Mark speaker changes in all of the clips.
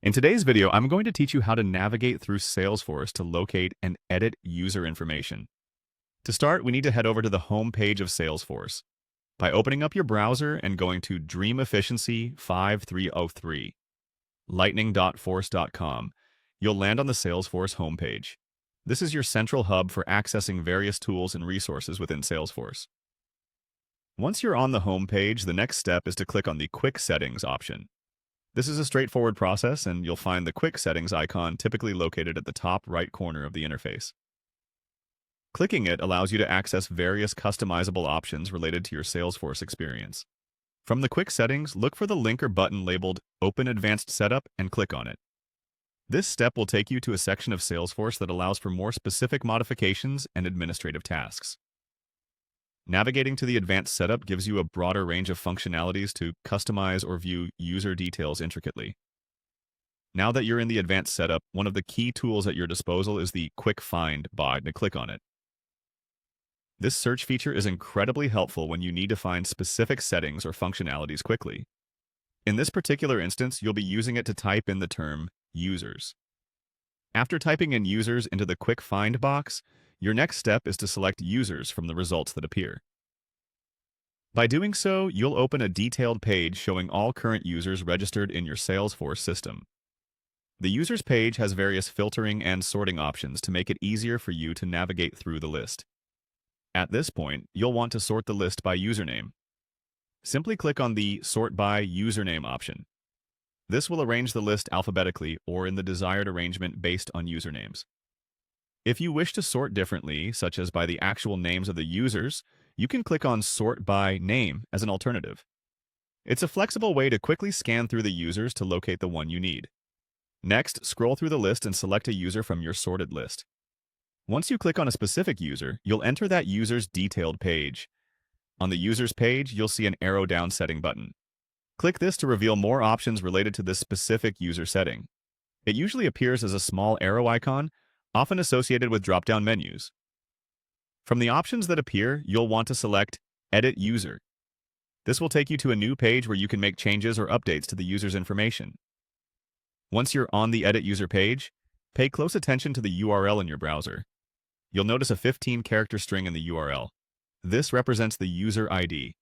Speaker 1: In today's video, I'm going to teach you how to navigate through Salesforce to locate and edit user information. To start, we need to head over to the home page of Salesforce. By opening up your browser and going to Dream Efficiency 5303, lightning.force.com, you'll land on the Salesforce homepage. This is your central hub for accessing various tools and resources within Salesforce. Once you're on the home page, the next step is to click on the Quick Settings option. This is a straightforward process, and you'll find the Quick Settings icon typically located at the top right corner of the interface. Clicking it allows you to access various customizable options related to your Salesforce experience. From the Quick Settings, look for the link or button labeled Open Advanced Setup and click on it. This step will take you to a section of Salesforce that allows for more specific modifications and administrative tasks. Navigating to the Advanced Setup gives you a broader range of functionalities to customize or view user details intricately. Now that you're in the Advanced Setup, one of the key tools at your disposal is the Quick Find button. Click on it. This search feature is incredibly helpful when you need to find specific settings or functionalities quickly. In this particular instance, you'll be using it to type in the term users. After typing in users into the Quick Find box, your next step is to select users from the results that appear. By doing so, you'll open a detailed page showing all current users registered in your Salesforce system. The users page has various filtering and sorting options to make it easier for you to navigate through the list. At this point, you'll want to sort the list by username. Simply click on the Sort by Username option. This will arrange the list alphabetically or in the desired arrangement based on usernames. If you wish to sort differently, such as by the actual names of the users, you can click on Sort by Name as an alternative. It's a flexible way to quickly scan through the users to locate the one you need. Next, scroll through the list and select a user from your sorted list. Once you click on a specific user, you'll enter that user's detailed page. On the users page, you'll see an arrow down setting button. Click this to reveal more options related to this specific user setting. It usually appears as a small arrow icon, often associated with drop-down menus. From the options that appear, you'll want to select Edit User. This will take you to a new page where you can make changes or updates to the user's information. Once you're on the Edit User page, pay close attention to the URL in your browser. You'll notice a 15-character string in the URL. This represents the user ID.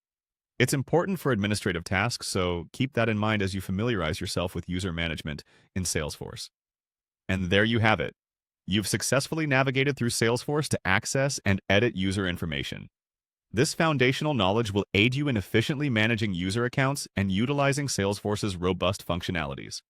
Speaker 1: It's important for administrative tasks, so keep that in mind as you familiarize yourself with user management in Salesforce. And there you have it. You've successfully navigated through Salesforce to access and edit user information. This foundational knowledge will aid you in efficiently managing user accounts and utilizing Salesforce's robust functionalities.